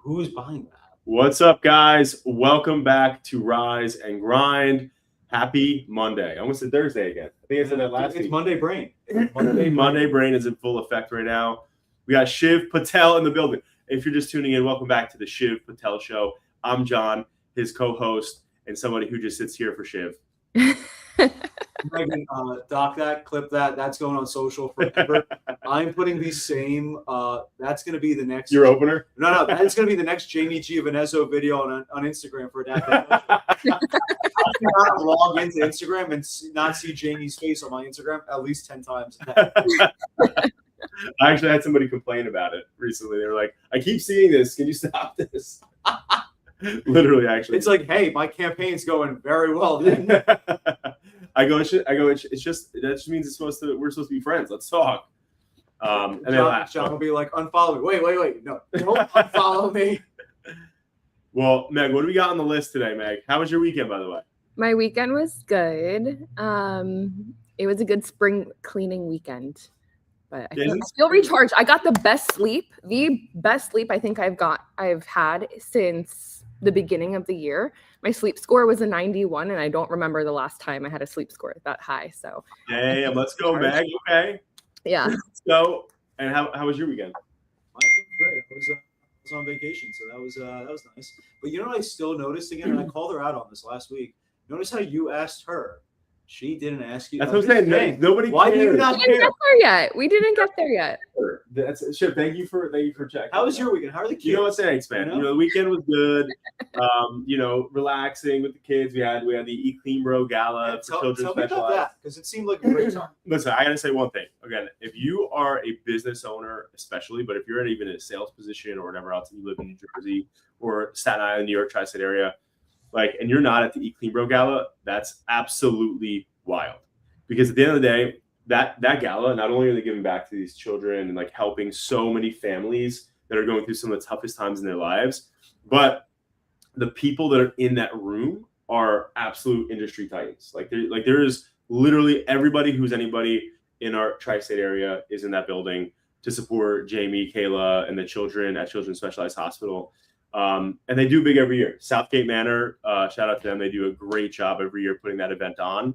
Who's buying that? What's up, guys? Welcome back to Rise and Grind. Happy Monday. I almost said Thursday again. I think I said that last week. It's Monday Brain. Monday Brain is in full effect right now. We got Shiv Patel in the building. If you're just tuning in, welcome back to the Shiv Patel Show. I'm John, his co-host, and somebody who just sits here for Shiv. Megan, doc that, clip that. That's going on social forever. I'm putting the same. That's going to be the next. Your opener? No. That's going to be the next Jamie Giovanezzo video on Instagram for that. I cannot log into Instagram and not see Jamie's face on my Instagram at least 10 times a day. I actually had somebody complain about it recently. They were like, "I keep seeing this. Can you stop this?" Literally, actually. It's like, hey, my campaign's going very well. I go. It's just that just means we're supposed to be friends. Let's talk. And John will be like, unfollow me. Wait. No, don't unfollow me. Well, Meg, what do we got on the list today, Meg? How was your weekend, by the way? My weekend was good. It was a good spring cleaning weekend. But I feel recharged. I got the best sleep I think I've had since the beginning of the year. My sleep score was a 91, and I don't remember the last time I had a sleep score that high. So damn, let's go, Meg. Okay. Yeah. Let's go. And how was your weekend? Mine was great. I was on vacation, so that was nice. But you know what I still noticed again, and I called her out on this last week. Notice how you asked her. She didn't ask you. That's what I'm saying. Nobody. Why do you not care? We didn't get there yet. That's Shiv. Thank you for checking. How was your weekend? How are the kids? You know what? Thanks, man. You know, the weekend was good. Relaxing with the kids. We had the Eat Clean Bro Gala for children specialized. Tell me about that, because it seemed like a great time. Listen, I gotta say one thing. Again, if you are a business owner, especially, but if you're even in a sales position or whatever else, and you live in New Jersey or Staten Island, New York, Tri-State area, and you're not at the Eat Clean Bro Gala, that's absolutely wild. Because at the end of the day, that gala, not only are they giving back to these children and helping so many families that are going through some of the toughest times in their lives, but the people that are in that room are absolute industry titans. There is literally everybody who's anybody in our tri-state area is in that building to support Jamie, Kayla, and the children at Children's Specialized Hospital. And they do big every year. Southgate Manor, shout out to them. They do a great job every year putting that event on.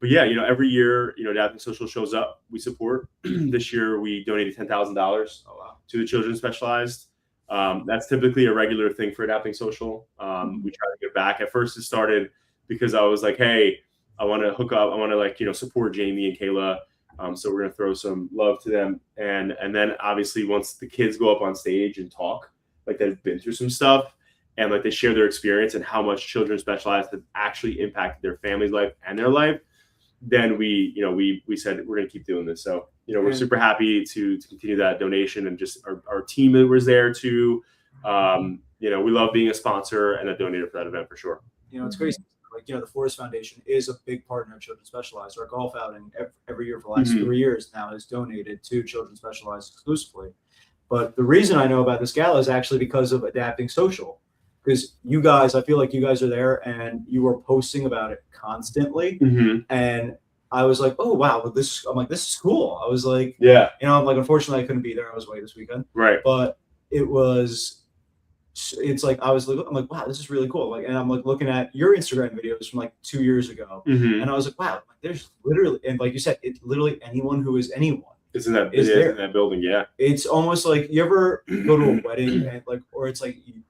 But yeah, every year, Adapting Social shows up. We support. This year, we donated $10,000 to the Children's Specialized. That's typically a regular thing for Adapting Social. We try to give back. At first, it started because I was like, hey, I want to hook up. I want to support Jamie and Kayla. So we're going to throw some love to them. And then obviously once the kids go up on stage and talk, they've been through some stuff and they share their experience and how much Children's Specialized have actually impacted their family's life and their life, then we said we're going to keep doing this. So, we're super happy to continue that donation, and just our team that was there too. We love being a sponsor and a donator for that event for sure. It's crazy. The Forest Foundation is a big partner of Children's Specialized. Our golf outing every year for the last 3 years now is donated to Children's Specialized exclusively. But the reason I know about this gala is actually because of Adapting Social. Because you guys, I feel like you guys are there and you were posting about it constantly. Mm-hmm. And I was like, oh, wow, this is cool. I was like, yeah, unfortunately I couldn't be there. I was away this weekend. Right. But I'm like, wow, this is really cool. And I'm looking at your Instagram videos from 2 years ago. Mm-hmm. And I was like, wow, there's literally, and like you said, it's literally anyone who is anyone. Is in that building, yeah. It's almost like you ever go to a wedding and or it's like you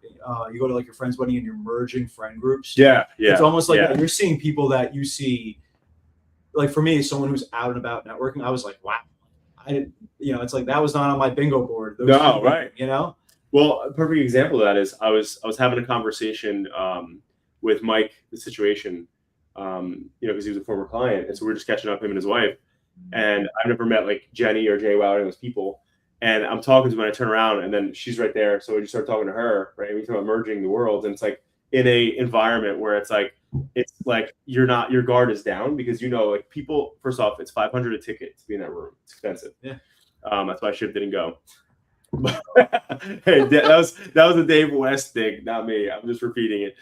go to your friend's wedding and you're merging friend groups. Yeah. It's almost like you're seeing people that you see. For me, someone who's out and about networking, I was like, wow, I didn't. It's like that was not on my bingo board. No, right. Well, a perfect example of that is I was having a conversation with Mike, the situation, because he was a former client, and so we were just catching up, him and his wife. And I've never met Jenny or Jay Wow or those people. And I'm talking to them, and I turn around, and then she's right there. So we just start talking to her, right? We talk about merging the worlds, and it's in a environment where it's your guard is down because people. First off, it's $500 a ticket to be in that room. It's expensive. Yeah. That's why Shiv didn't go. Hey, that was a Dave West thing, not me. I'm just repeating it.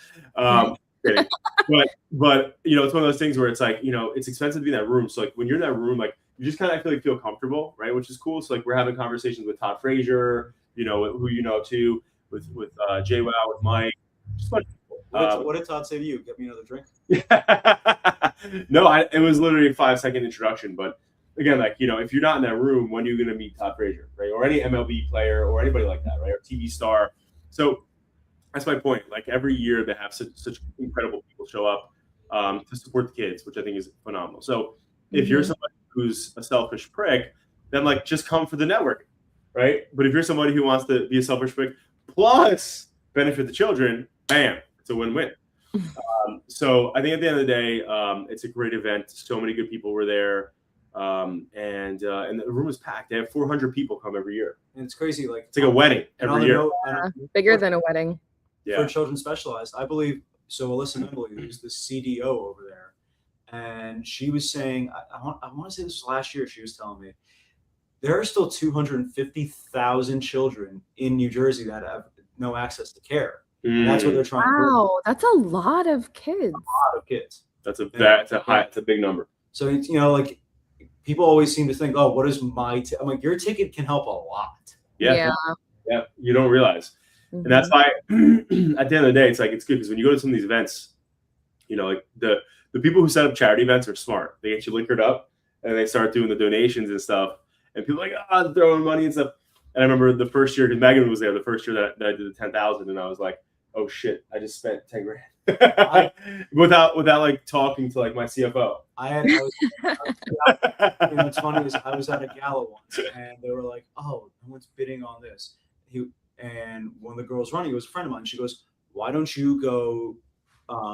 But it's one of those things where it's it's expensive to be in that room. So when you're in that room, you just kind of feel comfortable, right? Which is cool. So we're having conversations with Todd Frazier, you know, who you know too, with JWoww, with Mike. Just a bunch of people. What did Todd say to you? Get me another drink. No, it was literally a 5-second introduction. But again, like, you know, if you're not in that room, when are you going to meet Todd Frazier, right? Or any MLB player or anybody like that, right? Or TV star. So that's my point. Like every year they have such incredible people show up to support the kids, which I think is phenomenal. So if you're somebody who's a selfish prick, then like just come for the network, right? But if you're somebody who wants to be a selfish prick plus benefit the children, bam, it's a win-win. So I think at the end of the day, it's a great event. So many good people were there. And the room was packed. They have 400 people come every year. And it's crazy. Like it's like a wedding every year. Bigger than a wedding. For Children Specialized, I believe. So Alyssa Nimbley, who's the CDO over there, and she was saying, I want to say this was last year. She was telling me there are still 250,000 children in New Jersey that have no access to care. And that's what they're trying to do. Wow, that's a lot of kids. A lot of kids. That's a big number. So it's, you know, like people always seem to think, oh, what is my I'm like, your ticket can help a lot. Yeah. You don't realize. And that's why at the end of the day, it's like, it's good because when you go to some of these events, you know, like the people who set up charity events are smart. They get you liquored up and they start doing the donations and stuff. And people are like, throwing money and stuff. And I remember the first year, because Megan was there, the first year that I did the 10,000, and I was like, oh shit, I just spent 10 grand without like talking to like my CFO. You know, what's funny is I was at a gala once and they were like, oh, no one's bidding on this. And one of the girls running, it was a friend of mine. She goes, why don't you go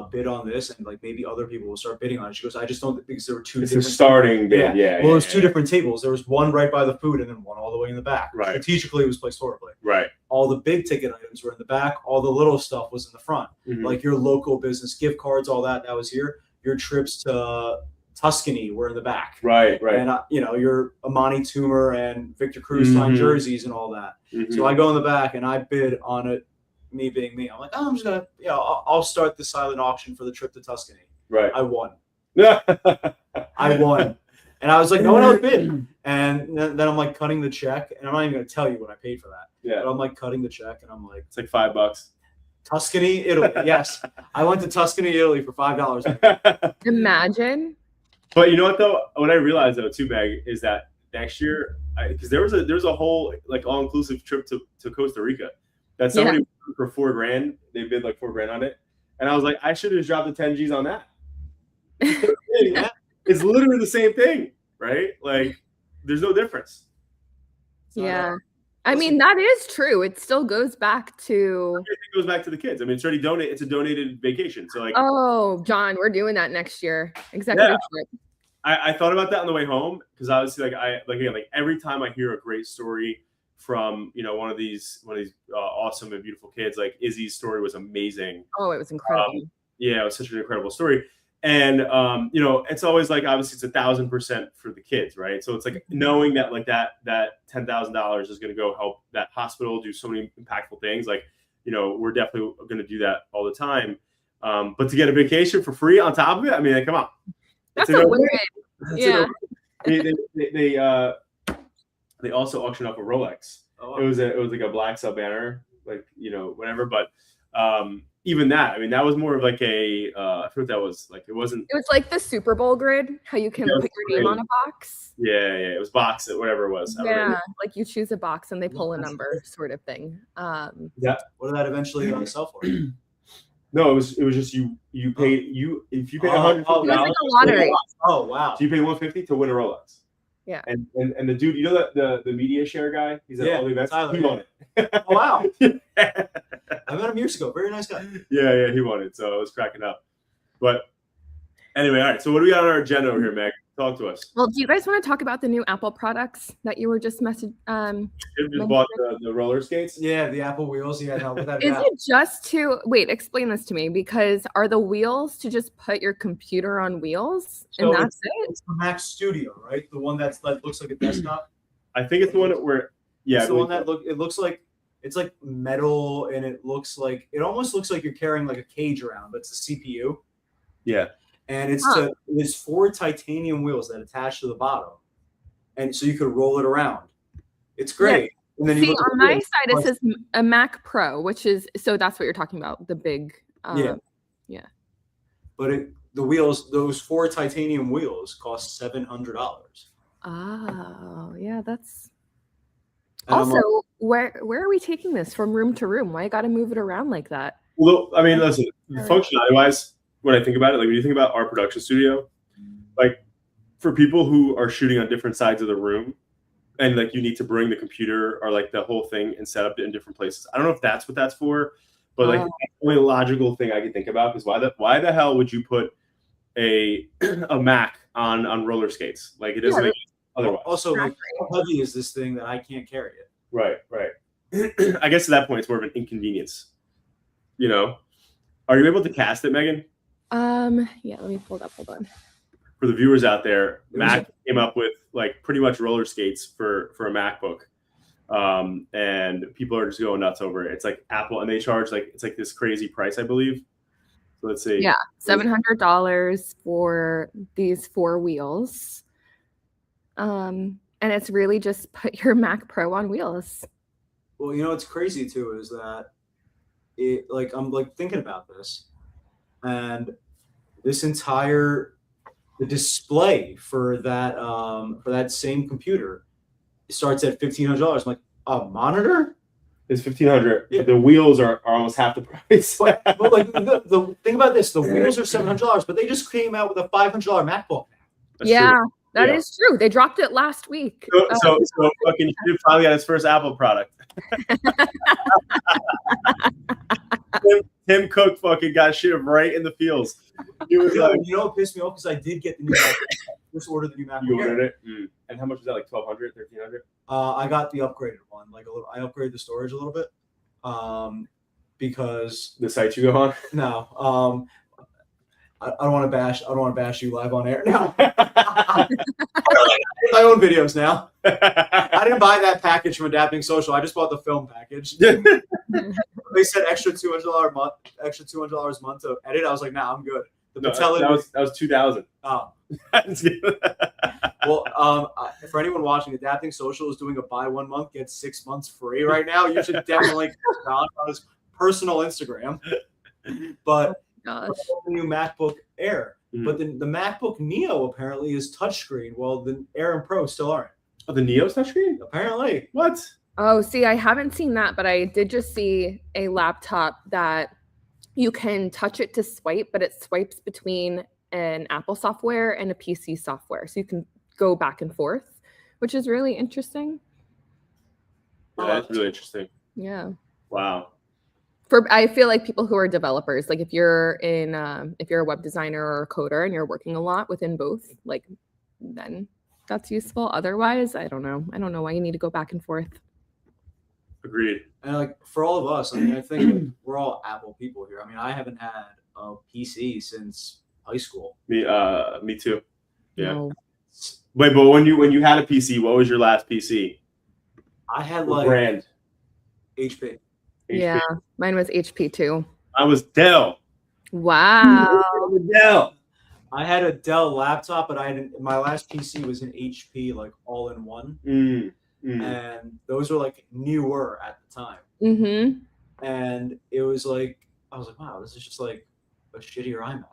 bid on this? And like maybe other people will start bidding on it. She goes, I just don't, because there were two different starting bid. Yeah. Well, it was two different tables. There was one right by the food and then one all the way in the back. Right. Strategically, it was placed horribly. Right. All the big ticket items were in the back. All the little stuff was in the front. Like your local business gift cards, all that was here. Your trips to Tuscany were in the back. Right. And, you know, your Amani Toomer and Victor Cruz signed jerseys and all that. So I go in the back and I bid on it, me being me. I'm like, oh, I'm just going to, you know, I'll start the silent auction for the trip to Tuscany. Right. I won. I won. And I was like, no one else bid. And then I'm like cutting the check. And I'm not even going to tell you what I paid for that. Yeah. But I'm like cutting the check and I'm like, it's like $5. Tuscany, Italy. Yes. I went to Tuscany, Italy for $5. Imagine. But you know what though? What I realized though too, Meg, is that next year, because there was a whole like all inclusive trip to Costa Rica that somebody for $4,000. They bid like $4,000 on it, and I was like, I should have dropped the 10 G's on that. It's literally the same thing, right? Like, there's no difference. Yeah. I mean, that is true. It still goes back to. It goes back to the kids. I mean, it's already donated. It's a donated vacation. So like. Oh, John, we're doing that next year. Executive trip. I thought about that on the way home because obviously, like every time I hear a great story from one of these awesome and beautiful kids, like Izzy's story was amazing. Oh, it was incredible. Yeah, it was such an incredible story. And it's always like obviously it's 1,000% for the kids, right? So it's like knowing that like that $10,000 is going to go help that hospital do so many impactful things. Like, we're definitely going to do that all the time. But to get a vacation for free on top of it, I mean, like, come on, that's a win. Yeah. They also auctioned up a Rolex. Oh. It was like a Black Submariner, like whatever, but. Even that, I mean, that was more of like I forgot what that was. Like, it wasn't. It was like the Super Bowl grid, how you can put your name on a box. Yeah, it was box, whatever it was. Yeah, like you choose a box and they pull a number, sort of thing. Yeah. What did that eventually sell for? No, it was just you paid if you paid $150. It was like a lottery. Oh wow! So you paid $150 to win a Rolex. Yeah. And the dude, the media share guy, he's at all the events. Tyler, he won it. Oh wow! I met him years ago. Very nice guy. Yeah, he won it. So I was cracking up. But anyway, all right. So what do we got on our agenda over here, Meg? Talk to us. Well, do you guys want to talk about the new Apple products that you were just Jim just bought the roller skates. Yeah, the Apple wheels. Yeah, no, without Is it just to explain this to me? Because are the wheels to just put your computer on wheels and that's it? It's the Mac Studio, right? The one that looks like a desktop. I think it's the one where it's the one that looks like it's like metal and it almost looks like you're carrying like a cage around, but it's a CPU. Yeah. And it's 4 titanium wheels that attach to the bottom. And so you could roll it around. It's great. And then you See, look at on the my wheels, side, it says a Mac Pro, which is, so that's what you're talking about, the big. but the wheels, those 4 titanium wheels, cost $700. Oh, yeah, that's. And I'm Also, like, where are we taking this from room to room? Why I got to move it around like that? Well, I mean, listen, functionality wise, when I think about it, like when you think about our production studio, like for people who are shooting on different sides of the room and like you need to bring the computer or like the whole thing and set up it in different places. I don't know if that's what that's for, but like the only logical thing I can think about is why the hell would you put a Mac on roller skates? Like it doesn't make sense otherwise. Also, like, how heavy is this thing that I can't carry it? Right. I guess at that point it's more of an inconvenience. You know, are you able to cast it, Megan? Yeah, let me pull it up. Hold on. For the viewers out there, Mac came up with like pretty much roller skates for a MacBook. And people are just going nuts over it. It's like Apple, and they charge like it's like this crazy price, I believe. So let's see. Yeah, $700 for these 4 wheels. And it's really just put your Mac Pro on wheels. Well, you know what's crazy too is that it, like, I'm like thinking about this, and this entire the display for that same computer starts at $1,500. I'm like, a monitor? It's $1,500. Yeah. The wheels are almost half the price. but like the thing about this, the wheels are $700, but they just came out with a $500 MacBook. That's Yeah, true. that Yeah. is true. They dropped it last week. So fucking Steve probably got his first Apple product. Tim Cook fucking got shit right in the feels. He was like, You know what pissed me off? Because I did get the new MacBook. Just ordered the new MacBook. you ordered it? And how much was that? Like $1,200, $1,300? I got the upgraded one. Like a little, I upgraded the storage a little bit. Because The site you go on? no, I don't want to bash you live on air. No. My own videos now. I didn't buy that package from Adapting Social. I just bought the film package. They said extra $200 a month, $200 a month to edit. I was like, nah, I'm good. The No, Patel that was 2,000. oh. Well, for anyone watching, Adapting Social is doing a buy 1 month, get 6 months free right now. You should definitely click on his personal Instagram. But Gosh. the new MacBook Air. But the MacBook Neo apparently is touchscreen, while the Air and Pro still aren't. Oh, the Neo's touchscreen? Apparently. What? Oh, see, I haven't seen that, but I did just see a laptop that you can touch it to swipe, but it swipes between an Apple software and a PC software. So you can go back and forth, which is really interesting. Yeah, that's really interesting. Yeah. Wow. I feel like people who are developers, like if you're a web designer or a coder and you're working a lot within both, like then that's useful. Otherwise, I don't know. I don't know why you need to go back and forth. Agreed. And like for all of us, I mean, I think we're all Apple people here. I mean, I haven't had a PC since high school. Me too. Yeah. No. Wait, but when you had a PC, what was your last PC? I had What like brand? HP. Yeah, mine was HP too. I was Dell. Wow. Dell. I had a Dell laptop, but my last PC was an HP, like all in one. And those were like newer at the time. Mm-hmm. And it was like, I was like, wow, this is just like a shittier iMac.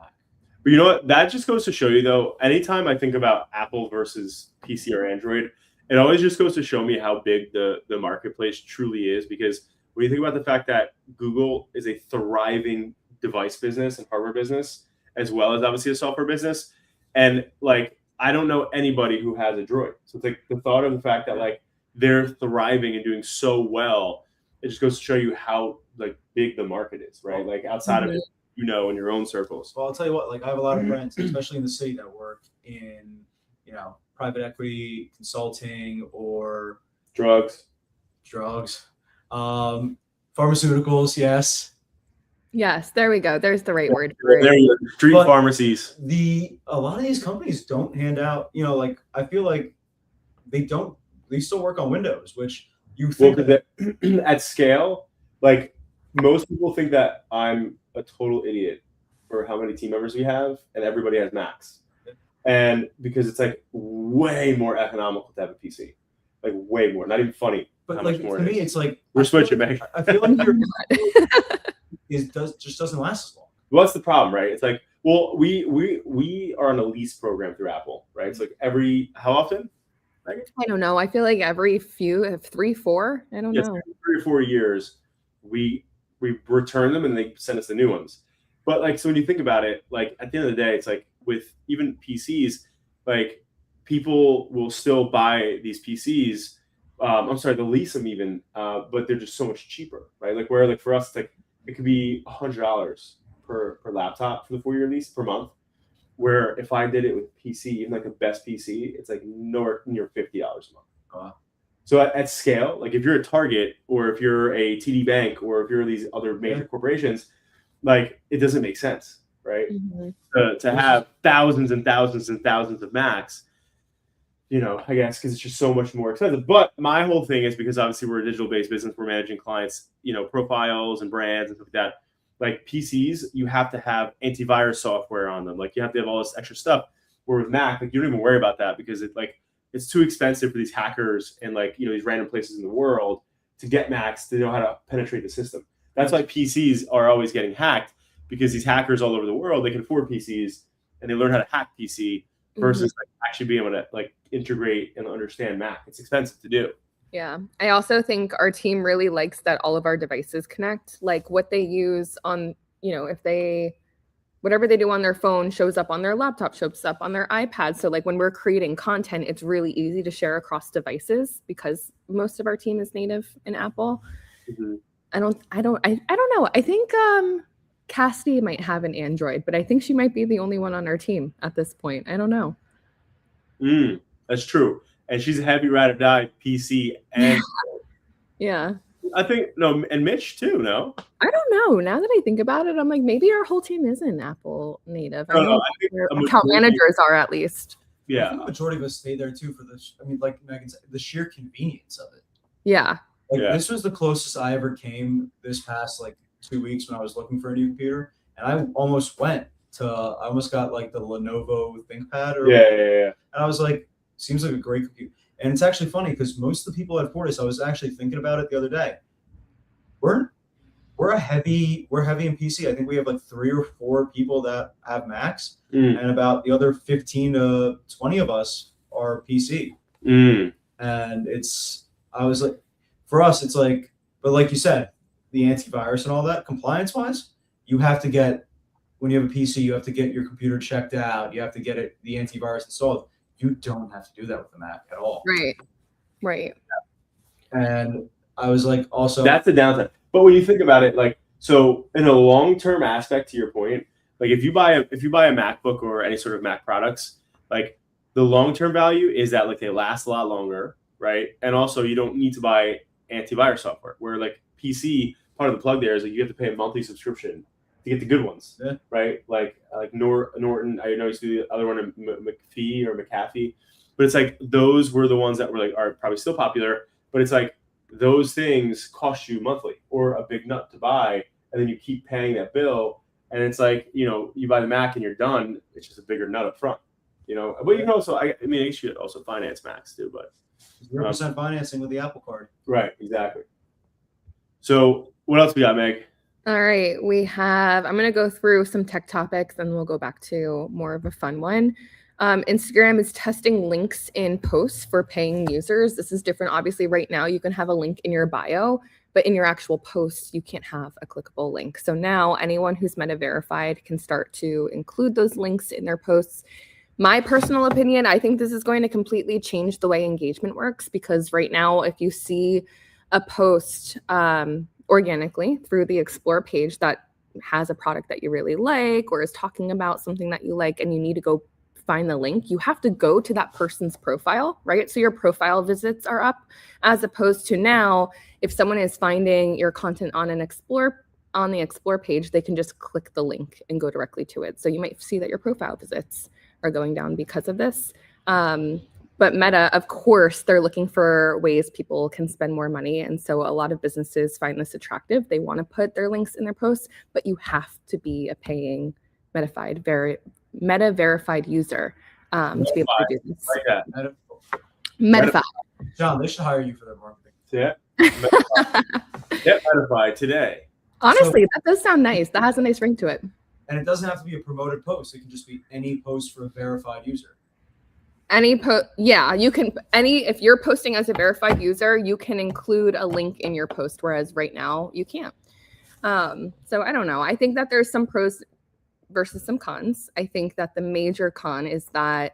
But you know what? That just goes to show you, though, anytime I think about Apple versus PC or Android, it always just goes to show me how big the marketplace truly is. Because when you think about the fact that Google is a thriving device business and hardware business, as well as obviously a software business, and like I don't know anybody who has a Droid. So it's like the thought of the fact that like they're thriving and doing so well, it just goes to show you how like big the market is, right? Like outside of it, you know, in your own circles. Well, I'll tell you what, like I have a lot of friends, especially in the city, that work in, you know, private equity, consulting, or Drugs. Pharmaceuticals, yes. Yes, there we go. There's the right word for There it. you go. Street But pharmacies. A lot of these companies don't hand out, you know, like I feel like they still work on Windows, which you think At scale, like most people think that I'm a total idiot for how many team members we have, and everybody has Macs. And because it's like way more economical to have a PC, like way more, not even funny. But how like much more to it me, is. it's like We're I feel switching, like- Meg. I feel like your just doesn't last as long. Well, that's the problem, right? It's like, well, we are on a lease program through Apple, right? It's like how often? I don't know. I feel like every 3, 4. I don't Yes, know. 3 or 4 years, we return them and they send us the new ones. But like, so when you think about it, like at the end of the day, it's like with even PCs, like people will still buy these PCs. I'm sorry, they'll lease them even, but they're just so much cheaper, right? Like where like for us, it's like it could be $100 per laptop for the 4-year lease per month. Where if I did it with PC, even like the best PC, it's like nowhere near $50 a month. So at scale, like if you're a Target or if you're a TD Bank or if you're these other major corporations, like it doesn't make sense, right? To have thousands and thousands and thousands of Macs, I guess because it's just so much more expensive. But my whole thing is because obviously we're a digital-based business, we're managing clients, profiles and brands and stuff like that. Like PCs, you have to have antivirus software on them. Like you have to have all this extra stuff. Where with Mac, like you don't even worry about that because it's too expensive for these hackers and these random places in the world to get Macs to know how to penetrate the system. That's why PCs are always getting hacked because these hackers all over the world, they can afford PCs and they learn how to hack PC versus actually being able to integrate and understand Mac. It's expensive to do. Yeah. I also think our team really likes that all of our devices connect. Like what they use on, if whatever they do on their phone shows up on their laptop, shows up on their iPad. So like when we're creating content, it's really easy to share across devices because most of our team is native in Apple. I don't know. I think Cassidy might have an Android, but I think she might be the only one on our team at this point. I don't know. That's true. And she's a heavy ride or die PC and yeah. I think and Mitch too, no? I don't know. Now that I think about it, I'm like, maybe our whole team isn't Apple native. I know I think our account managers are at least. I think the majority of us stayed there too for like Megan said, the sheer convenience of it. Yeah. This was the closest I ever came this past 2 weeks when I was looking for a new computer, and I almost got like the Lenovo ThinkPad yeah. And I was like, seems like a great computer. And it's actually funny because most of the people at Fortis, I was actually thinking about it the other day. We're heavy in PC. I think we have 3 or 4 people that have Macs, and about the other 15 to 20 of us are PC. And I was like, for us, it's like, but like you said, the antivirus and all that, compliance-wise, you have to get, when you have a PC, you have to get your computer checked out. You have to get the antivirus installed. You don't have to do that with the Mac at all. Right. And I was like, also, that's the downside. But when you think about it, so in a long-term aspect, to your point, if you buy a MacBook or any sort of Mac products, the long-term value is that they last a lot longer, right? And also you don't need to buy antivirus software. Where PC, part of the plug there is you have to pay a monthly subscription to get the good ones, right? Like Norton. I know you used to do the other one, McAfee or McAfee, but it's those were the ones that were are probably still popular, but it's those things cost you monthly or a big nut to buy, and then you keep paying that bill, and it's you buy the Mac and you're done. It's just a bigger nut up front, But you can also, I you should also finance Macs too, but 0% financing with the Apple Card. Right, exactly. So what else we got, Meg? All right, I'm going to go through some tech topics and we'll go back to more of a fun one. Instagram is testing links in posts for paying users. This is different. Obviously, right now you can have a link in your bio, but in your actual posts, you can't have a clickable link. So now anyone who's Meta verified can start to include those links in their posts. My personal opinion, I think this is going to completely change the way engagement works because right now, if you see a post organically through the Explore page that has a product that you really like or is talking about something that you like and you need to go find the link, you have to go to that person's profile, right? So your profile visits are up, as opposed to now, if someone is finding your content on the Explore page, they can just click the link and go directly to it. So you might see that your profile visits are going down because of this. But Meta, of course, they're looking for ways people can spend more money. And so a lot of businesses find this attractive. They want to put their links in their posts, but you have to be a paying Meta verified user to be able to do this. Like that. Meta. John, they should hire you for their marketing. Yeah. Get Metafy today. Honestly, that does sound nice. That has a nice ring to it. And it doesn't have to be a promoted post. It can just be any post for a verified user. Yeah, you can if you're posting as a verified user, you can include a link in your post, whereas right now you can't. So I don't know. I think that there's some pros versus some cons. I think that the major con is that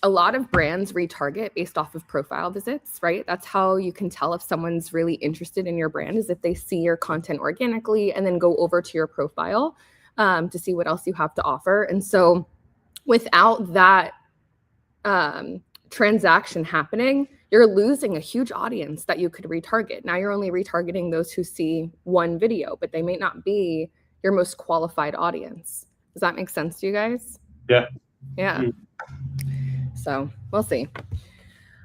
a lot of brands retarget based off of profile visits, right? That's how you can tell if someone's really interested in your brand, is if they see your content organically and then go over to your profile to see what else you have to offer. And so without that transaction happening, you're losing a huge audience that you could retarget. Now you're only retargeting those who see one video, but they may not be your most qualified audience. Does that make sense to you guys? Yeah. Yeah. So we'll see.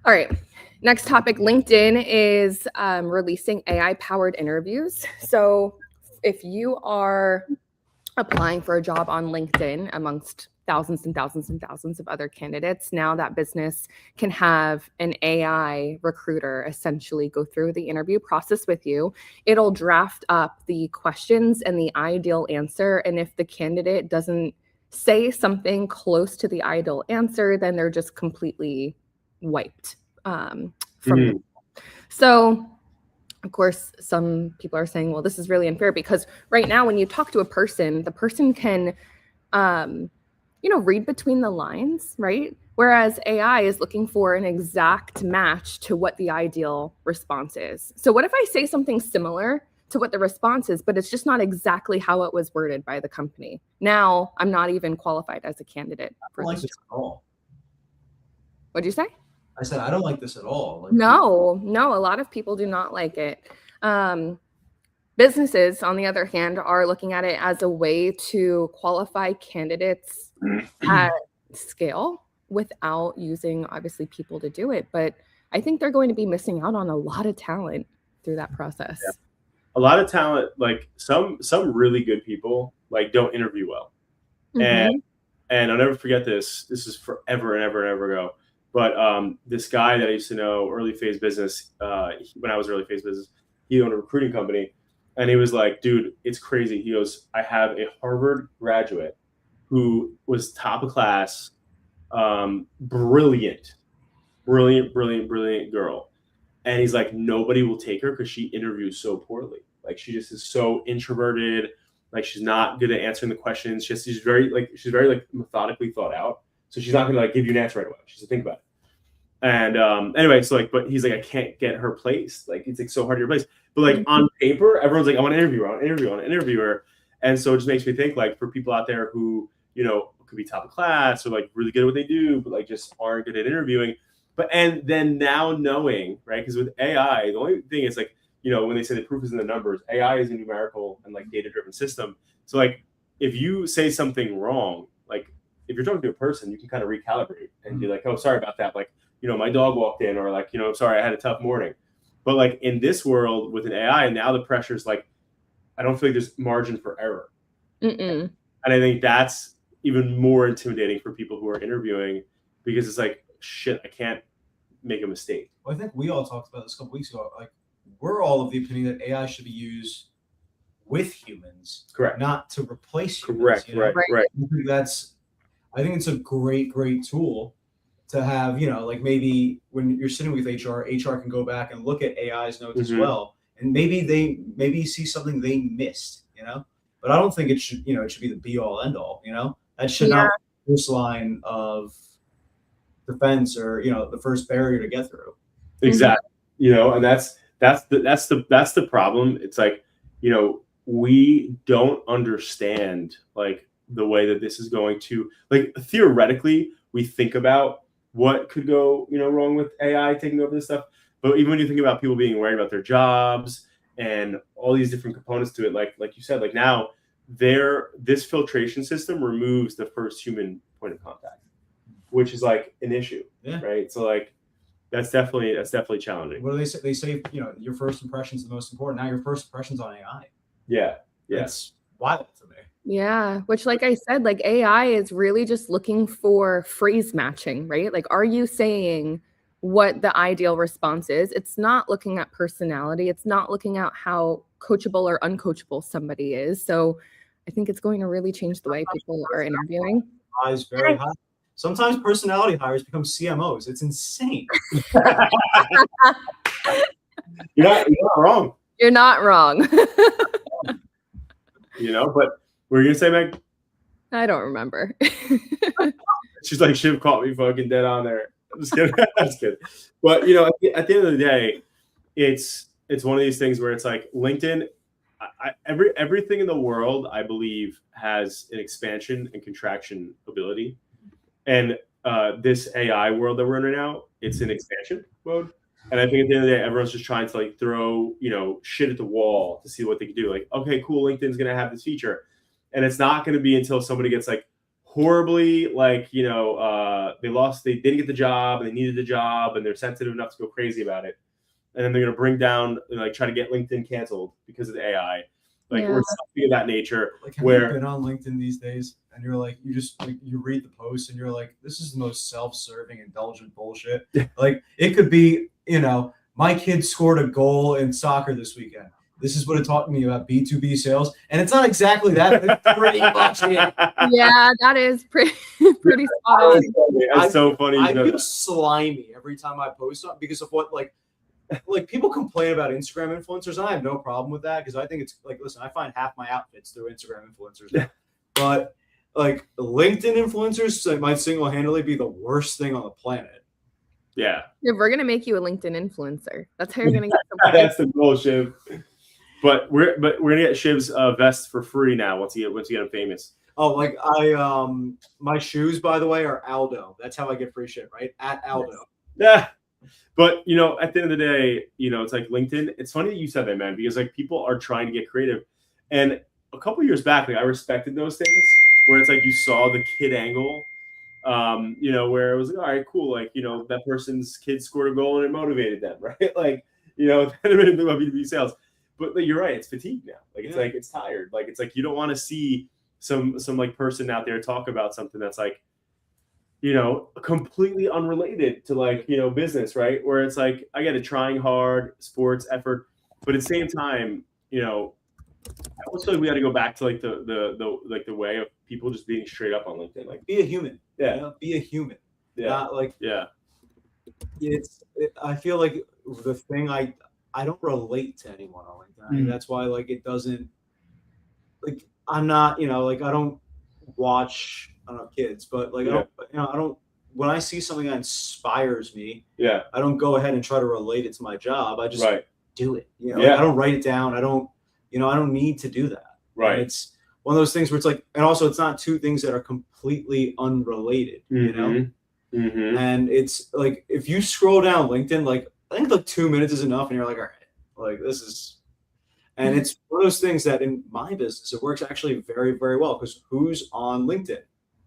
All right. Next topic, LinkedIn is releasing AI-powered interviews. So if you are applying for a job on LinkedIn amongst thousands and thousands and thousands of other candidates, now that business can have an AI recruiter essentially go through the interview process with you. It'll draft up the questions and the ideal answer. And if the candidate doesn't say something close to the ideal answer, then they're just completely wiped from. So of course, some people are saying, well, this is really unfair, because right now when you talk to a person, the person can, read between the lines, right? Whereas AI is looking for an exact match to what the ideal response is. So what if I say something similar to what the response is, but it's just not exactly how it was worded by the company? Now I'm not even qualified as a candidate for I don't this like this at all. What'd you say? I said, I don't like this at all. Like, No, a lot of people do not like it. Businesses, on the other hand, are looking at it as a way to qualify candidates at scale without using, obviously, people to do it. But I think they're going to be missing out on a lot of talent through that process. Yeah. A lot of talent, like some really good people, like don't interview well. And I'll never forget this. This is forever and ever and ever ago. But this guy that I used to know, early phase business, when I was early phase business, he owned a recruiting company. And he was like, dude, it's crazy. He goes, I have a Harvard graduate who was top of class, brilliant girl. And he's like, nobody will take her because she interviews so poorly. Like, she just is so introverted. Like, she's not good at answering the questions. She's very methodically thought out. So she's not going to like give you an answer right away. She's to think about it. And anyway, so like, but he's like, I can't get her placed. Like, it's like so hard to replace. But like on paper, everyone's like, I want to interview her. And so it just makes me think, like, for people out there who, could be top of class or like really good at what they do, but like just aren't good at interviewing. And then now knowing, right? Because with AI, the only thing is like, when they say the proof is in the numbers, AI is a numerical and like data-driven system. So like, if you say something wrong, like if you're talking to a person, you can kind of recalibrate and be like, oh, sorry about that. Like, my dog walked in, or like, sorry, I had a tough morning. But like in this world with an AI, now the pressure is like, I don't feel like there's margin for error. And I think that's even more intimidating for people who are interviewing, because it's like, shit, I can't make a mistake. Well, I think we all talked about this a couple weeks ago. Like, we're all of the opinion that AI should be used with humans, correct, not to replace humans. Correct, right. I think it's a great tool to have, like maybe when you're sitting with HR can go back and look at AI's notes as well. And maybe see something they missed, but I don't think it should, it should be the be all end all, that should not be this line of defense or, the first barrier to get through. Exactly. And that's the problem. It's like, we don't understand like the way that this is going to, like, theoretically, we think about what could go, wrong with AI taking over this stuff. But even when you think about people being worried about their jobs and all these different components to it, like you said, like now this filtration system removes the first human point of contact, which is like an issue, right? So like that's definitely challenging. What do they say? They say, your first impression is the most important. Now your first impression's on AI. Yeah. It's wild to me. Yeah, which, like I said, like AI is really just looking for phrase matching, right? Like, are you saying what the ideal response is. It's not looking at personality. It's not looking at how coachable or uncoachable somebody is. So I think it's going to really change the way people are interviewing. Eyes very high. Sometimes personality hires become CMOs. It's insane. You're not wrong. You're not wrong. But we're gonna say, Meg. I don't remember. She's like, Shiv caught me fucking dead on there. I'm just kidding. I'm just kidding. But at the end of the day, it's one of these things where it's like LinkedIn. Everything in the world, I believe, has an expansion and contraction ability, and this AI world that we're in right now, it's in expansion mode. And I think at the end of the day, everyone's just trying to like throw shit at the wall to see what they can do. Like, okay, cool, LinkedIn's gonna have this feature, and it's not gonna be until somebody gets like horribly like they didn't get the job and they needed the job and they're sensitive enough to go crazy about it, and then they're going to bring down like try to get LinkedIn canceled because of the AI, or something of that nature. Like, have you been on LinkedIn these days and you're like, you just like, you read the post and you're like, this is the most self-serving, indulgent bullshit. Like, it could be my kid scored a goal in soccer this weekend. This is what it taught me about B2B sales. And it's not exactly that, but it's pretty much it. Yeah, that is pretty spot on. It's so funny. I feel slimy every time I post on because of what like people complain about Instagram influencers, and I have no problem with that because I think it's like, listen, I find half my outfits through Instagram influencers. But like LinkedIn influencers might single-handedly be the worst thing on the planet. Yeah. We're gonna make you a LinkedIn influencer. That's how you're gonna get some That's the goal, Shiv. But we're gonna get Shiv's vest for free now once you get him famous. Oh, like my shoes, by the way, are Aldo. That's how I get free shit, right? At Aldo. Yeah. But at the end of the day, it's like LinkedIn. It's funny that you said that, man, because like people are trying to get creative. And a couple years back, like I respected those things where it's like you saw the kid angle, where it was like, all right, cool, like that person's kid scored a goal and it motivated them, right? Like that made them about B2B sales. But like, you're right, it's fatigue now. Like it's like it's tired. Like it's like you don't want to see some like person out there talk about something that's like completely unrelated to like business, right? Where it's like I get it, trying hard, sports effort, but at the same time, I almost feel like we got to go back to like the way of people just being straight up on LinkedIn, like be a human. Yeah, be a human. Yeah, not like I feel like the thing I don't relate to anyone on LinkedIn. That's why like it doesn't like I'm not like I don't watch. I don't have kids, but like I don't when I see something that inspires me, I don't go ahead and try to relate it to my job. I just do it. I don't write it down. I don't need to do that. Right. And it's one of those things where it's like, and also it's not two things that are completely unrelated, Mm-hmm. And it's like, if you scroll down LinkedIn, like I think like 2 minutes is enough and you're like, all right, like this is, and it's one of those things that in my business, it works actually very, very well because who's on LinkedIn?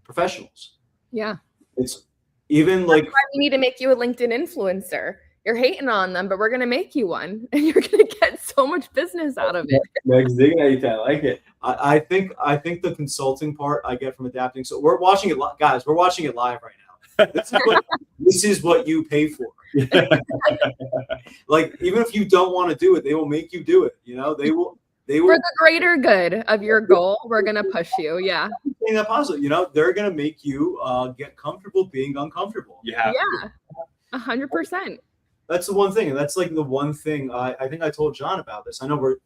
Professionals. Yeah. It's even like that's why we need to make you a LinkedIn influencer. You're hating on them, but we're gonna make you one, and you're gonna get so much business out of it. Meg's digging at you, I like it. I think the consulting part I get from adapting. So we're watching it, guys. We're watching it live right now. This is what you pay for. Like even if you don't want to do it, they will make you do it. They will. For the greater good of your goal, we're gonna push you. Yeah. Saying that positive, they're gonna make you get comfortable being uncomfortable. Yeah. 100%. That's the one thing, and that's like the one thing I think I told John about this. I know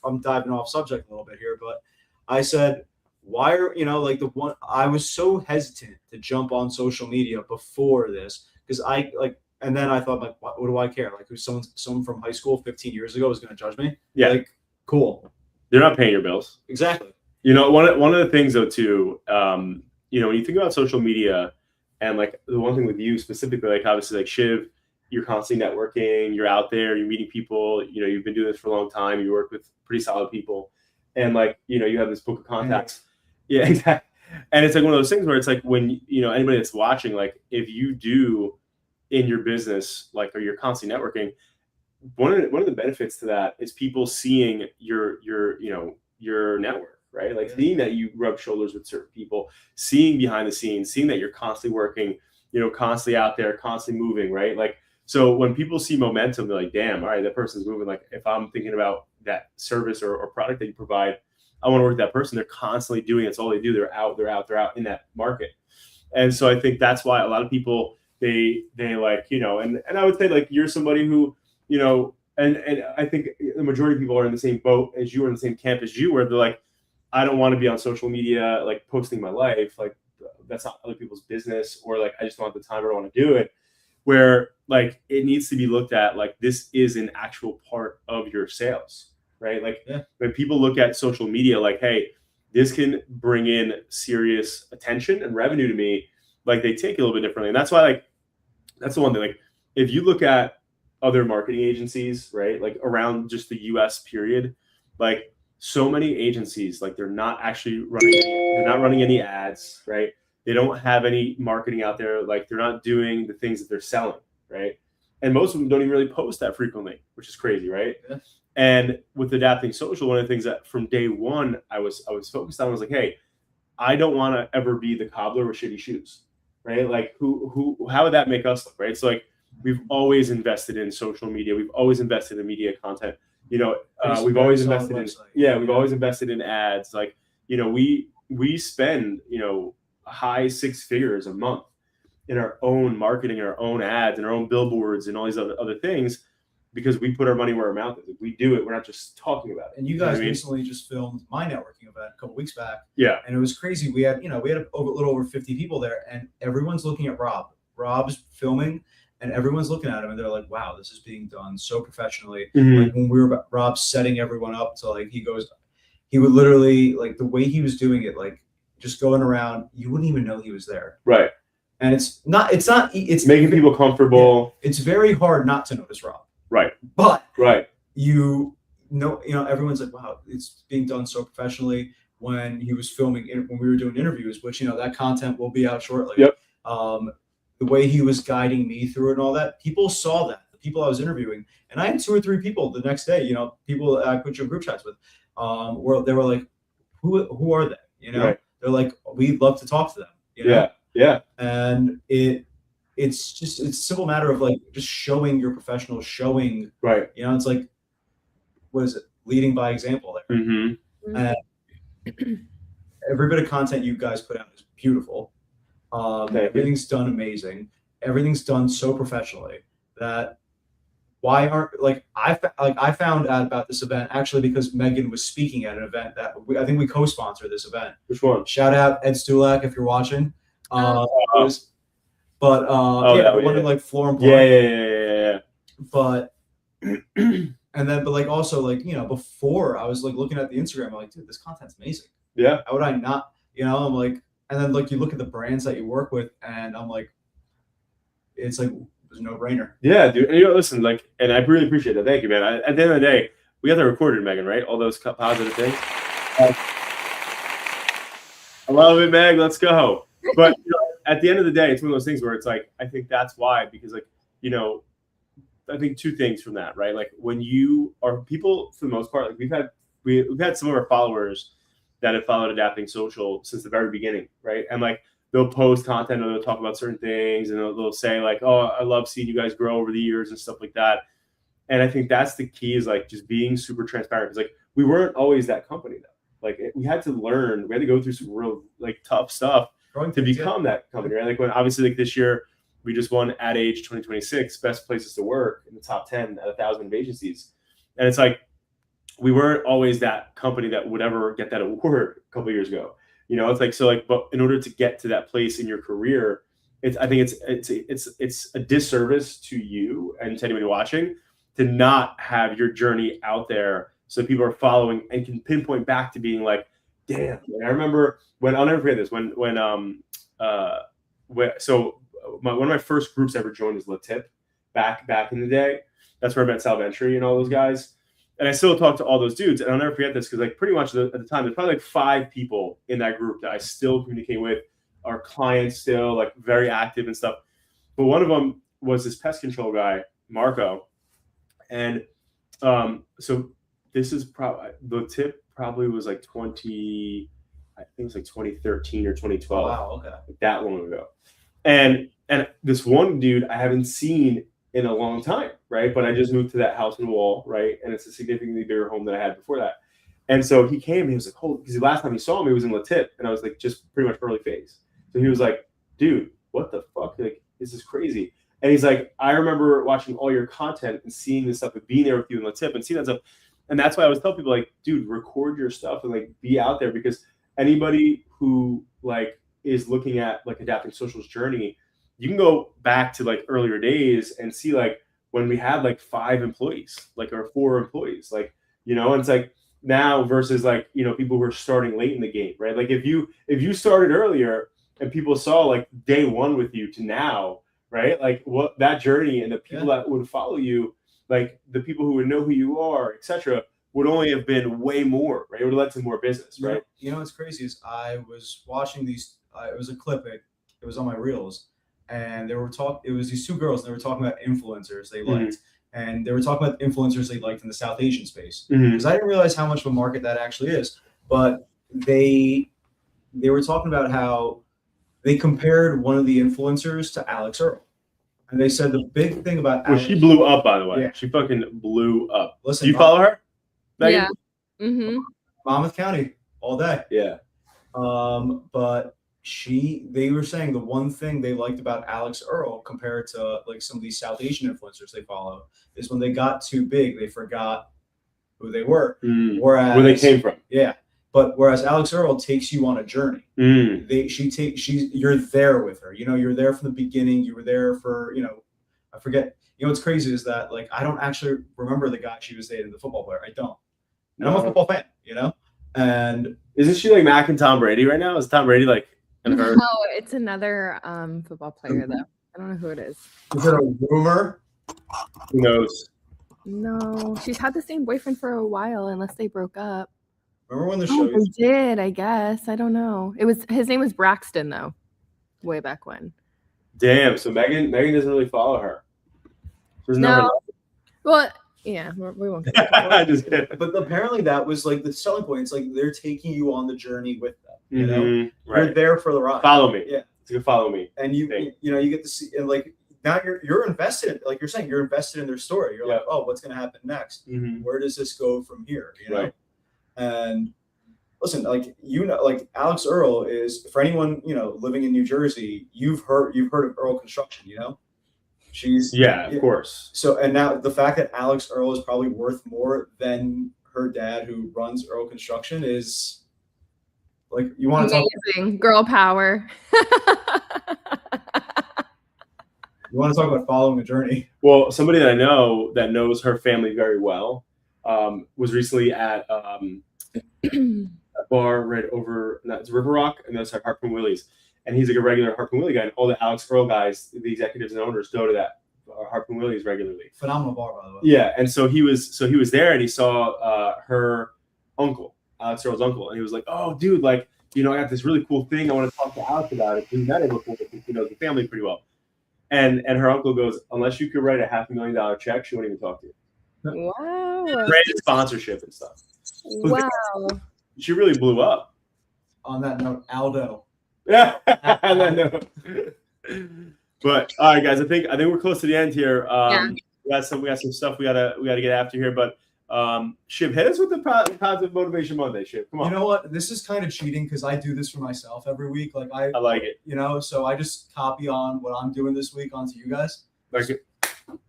I'm diving off subject a little bit here, but I said, why are like the one I was so hesitant to jump on social media before this because I like, and then I thought like, what do I care? Like, who's someone from high school 15 years ago is going to judge me? Yeah, like cool. They're not paying your bills. Exactly. One of the things though too, when you think about social media, and like the one thing with you specifically, like obviously like Shiv, you're constantly networking, you're out there, you're meeting people, you've been doing this for a long time, you work with pretty solid people, and like you have this book of contacts. Yeah, exactly. And it's like one of those things where it's like when anybody that's watching, like if you do in your business, like, or you're constantly networking, one of the benefits to that is people seeing your network, right? Like seeing that you rub shoulders with certain people, seeing behind the scenes, seeing that you're constantly working constantly out there, constantly moving, right? Like, so when people see momentum, they're like, damn, all right, that person's moving. Like, if I'm thinking about that service or product that you provide, I want to work with that person. They're constantly doing it. It's all they do. They're out in that market. And so I think that's why a lot of people, they like, and I would say, like, you're somebody who, and I think the majority of people are in the same boat as you, or in the same camp as you, where they're like, I don't want to be on social media, like posting my life. Like, that's not other people's business, or like, I just don't have the time, or don't want to do it. Where like, it needs to be looked at like this is an actual part of your sales, right? Like, when people look at social media, like, hey, this can bring in serious attention and revenue to me, like, they take it a little bit differently. And that's why, like, that's the one thing, like, if you look at other marketing agencies, right, like around just the US period, like, so many agencies, like, they're not running any ads, right? They don't have any marketing out there. Like, they're not doing the things that they're selling, right? And most of them don't even really post that frequently, which is crazy, right? Yeah. And with Adapting Social, one of the things that from day one I was focused on was like, hey, I don't want to ever be the cobbler with shitty shoes, right? Like, how would that make us look, right? So, like, we've always invested in social media. We've always invested in media content. We've always invested always invested in ads. Like, we spend, high six figures a month in our own marketing, our own ads, and our own billboards, and all these other things, because we put our money where our mouth is. We do it. We're not just talking about it. And you guys recently just filmed my networking event a couple weeks back. Yeah. And it was crazy. We had a little over 50 people there, and everyone's looking at Rob. Rob's filming, and everyone's looking at him, and they're like, wow, this is being done so professionally. Mm-hmm. Like, when we were Rob setting everyone up to, like, he would literally, like, the way he was doing it, like, just going around, you wouldn't even know he was there. Right. And it's making people comfortable. Yeah, it's very hard not to notice Rob. Right. But right. Everyone's like, wow, it's being done so professionally. When he was filming, when we were doing interviews, which, that content will be out shortly. Yep. The way he was guiding me through it and all that, people saw that. The people I was interviewing, and I had 2 or 3 people the next day, people I put you in group chats with, where they were like, who are they? Right. They're like, we'd love to talk to them. Yeah. And it's a simple matter of, like, just showing you're professional, showing, right. It's like, what is it? Leading by example there. Mm-hmm. And every bit of content you guys put out is beautiful. Everything's done amazing. Everything's done so professionally that why aren't, like, I found out about this event actually because Megan was speaking at an event that I think we co-sponsor this event. Which one? Shout out Ed Stulak if you're watching. The one in, like, Floor and Park. Yeah. But like, also, like, before I was, like, looking at the Instagram, I'm like, dude, this content's amazing. Yeah. How would I not? I'm like, and then, like, you look at the brands that you work with, and I'm like, it's like, it's a no-brainer. Yeah, dude. And, listen, like, and I really appreciate that. Thank you, man. At the end of the day, we got that recorded, Megan, right? All those positive things. I love it, Meg. Let's go. But at the end of the day, it's one of those things where it's like, I think that's why, because, like, I think 2 things from that, right? Like, when you are people, for the most part, like, we've had some of our followers that have followed Adapting Social since the very beginning, right? And, like, they'll post content, or they'll talk about certain things, and they'll say, like, oh, I love seeing you guys grow over the years and stuff like that. And I think that's the key, is, like, just being super transparent. Because, like, we weren't always that company, though. Like, we had to learn. We had to go through some real, like, tough stuff to become that company, right? Like, when obviously, like, this year we just won Ad Age 2026 best places to work in the top 10 out of 1,000 agencies, and it's like, we weren't always that company that would ever get that award a couple of years ago. It's like, so, like, but in order to get to that place in your career, I think it's a disservice to you and to anybody watching to not have your journey out there, so people are following and can pinpoint back to being like, damn. And I remember I'll never forget this, one of my first groups I ever joined was Le Tip back in the day. That's where I met Sal Venturi and all those guys. And I still talk to all those dudes, and I'll never forget this, because, like, pretty much at the time, there's probably like 5 people in that group that I still communicate with, our clients still, like, very active and stuff. But one of them was this pest control guy, Marco. And so this is probably, the tip probably was like I think it was like 2013 or 2012. Wow, okay. Like, that long ago. And And this one dude I haven't seen in a long time, right? But I just moved to that house and wall, right? And it's a significantly bigger home than I had before that. And so he came and he was like, "Oh," because the last time he saw me was in La Tip, and I was like, just pretty much early phase. So he was like, "Dude, what the fuck? Like, this is crazy." And he's like, "I remember watching all your content and seeing this stuff and being there with you in La Tip and seeing that stuff." And that's why I always tell people, like, dude, record your stuff and like be out there, because anybody who like is looking at like Adapting Social's journey, you can go back to like earlier days and see like when we had like 5 employees, like, or 4 employees, like, you know, and it's like now versus like, you know, people who are starting late in the game, right? Like if you started earlier and people saw like day 1 with you to now, right? Like what that journey and the people that would follow you, like the people who would know who you are, etc., would only have been way more, right? It would have led to more business, right? You know what's crazy is I was watching these. It was a clip. It was on my reels, and it was these 2 girls, and they were talking about influencers they liked, and they were talking about influencers they liked in the South Asian space, because I didn't realize how much of a market that actually is. But they were talking about how they compared one of the influencers to Alex Earl, and they said the big thing about Well, Alex, she blew up, by the way. Yeah. She fucking blew up. Listen, do you follow her? Megan? Yeah. Mm-hmm. Monmouth County all day. Yeah. But they were saying the one thing they liked about Alex Earl compared to like some of these South Asian influencers they follow is when they got too big, they forgot who they were. Whereas where they came from. Yeah. But whereas Alex Earl takes you on a journey. You're there with her. You know, you're there from the beginning. You were there for, you know, I forget. You know what's crazy is that like I don't actually remember the guy she was dating, the football player. I don't. And I'm a football fan, you know? And isn't she like Mac and Tom Brady right now? Is Tom Brady like in her? No, it's another football player though. I don't know who it is. Is it a rumor? Who knows? No, she's had the same boyfriend for a while, unless they broke up. Remember when the show? They did, I guess. I don't know. His name was Braxton though, way back when. Damn. So Megan doesn't really follow her. There's no. Well, yeah, we won't get into just kidding. But apparently that was like the selling point. It's like they're taking you on the journey with them. You know, you're there for the ride. Follow me. Yeah, you can follow me. And you know, you get to see, and like now you're invested. Like you're saying, you're invested in their story. You're like, oh, what's going to happen next? Where does this go from here? You know, and listen, like like Alex Earl is, for anyone living in New Jersey, you've heard of Earl Construction. You know. Of course. So, and now the fact that Alex Earl is probably worth more than her dad, who runs Earl Construction, is like, you want to amazing girl power. You want to talk about following the journey? Well, somebody that I know that knows her family very well was recently at a bar right over, it's River Rock, and that's Harpoon Willie's. And he's like a regular Harpoon Willie guy, and all the Alex Earl guys, the executives and owners, go to that Harpoon Willie's regularly. Phenomenal bar, by the way. Yeah, and so he was there, and he saw her uncle, Alex Earl's uncle, and he was like, "Oh, dude, like, I got this really cool thing. I want to talk to Alex about it. We met him before, the family pretty well." And her uncle goes, "Unless you could write a $500,000 check, she won't even talk to you." Wow. Branded sponsorship and stuff. Wow. She really blew up. On that note, Aldo. Yeah, but all right, guys, I think we're close to the end here. We got some stuff we gotta get after here. But Shiv, hit us with the positive motivation Monday. Shiv, come on. You know what? This is kind of cheating because I do this for myself every week. Like I like it. So I just copy on what I'm doing this week onto you guys. Like it.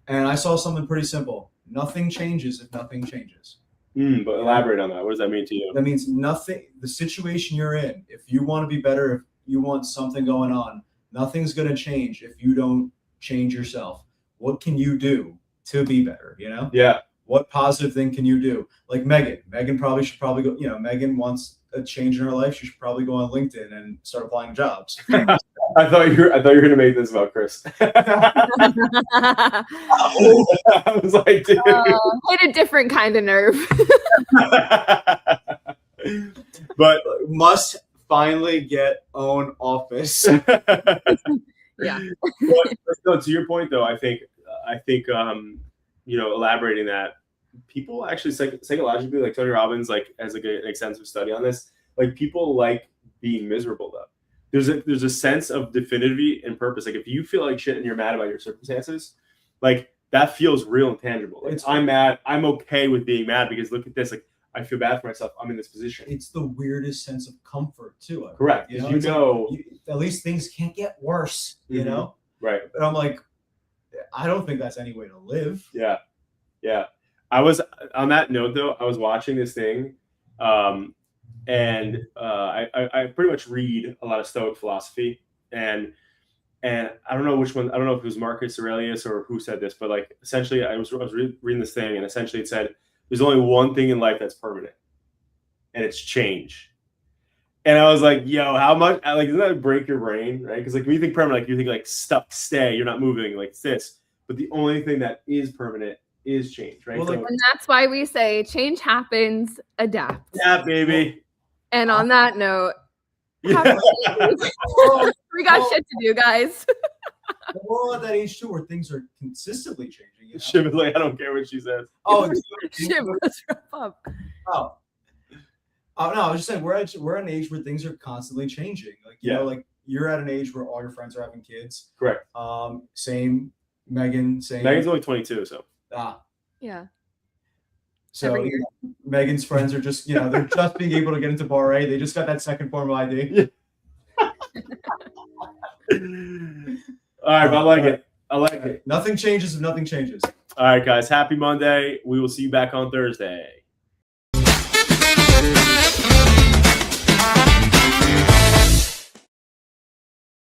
And I saw something pretty simple. Nothing changes if nothing changes. But elaborate on that. What does that mean to you? That means nothing. The situation you're in, if you want to be better, if you want something going on, nothing's going to change if you don't change yourself. What can you do to be better? Yeah. What positive thing can you do? Like Megan should probably go. Megan wants a change in her life. She should probably go on LinkedIn and start applying jobs. I thought you were going to make this about Chris. I was like, dude. Hit a different kind of nerve. But must finally get own office. Yeah. No, to your point though, I think elaborating that, people actually psychologically, like Tony Robbins, like has like an extensive study on this, like people like being miserable though. there's a sense of definitivity and purpose. Like if you feel like shit and you're mad about your circumstances, like that feels real and tangible. Like I'm mad. I'm okay with being mad because look at this. Like I feel bad for myself. I'm in this position. It's the weirdest sense of comfort too. Correct. You know, at least things can't get worse. You know. Right. But I'm like, I don't think that's any way to live. Yeah. Yeah. I was on that note though. I was watching this thing, and I pretty much read a lot of Stoic philosophy, and I don't know which one. I don't know if it was Marcus Aurelius or who said this, but like essentially, I was reading this thing, and essentially it said there's only one thing in life that's permanent, and it's change. And I was like, yo, how much? Like, doesn't that break your brain, right? Because like when you think permanent, like you think like stuck, stay, you're not moving, like this. But the only thing that is permanent is change, right? Well, So, And that's why we say change happens, adapt. yeah, baby. And on that note, Yeah. we got shit to do, guys. We're all at that age too where things are consistently changing. You know? Shiv is like, I don't care what she says. Oh, Shit, let's wrap up. no, I was just saying we're at an age where things are constantly changing. Like you know, like you're at an age where all your friends are having kids. Correct. Same. Megan's only 22, so. Yeah. So Every year. Megan's friends are just, they're just being able to get into Bar A. They just got that second form of ID. All right, I like it. I like it. Nothing changes if nothing changes. All right, guys. Happy Monday. We will see you back on Thursday.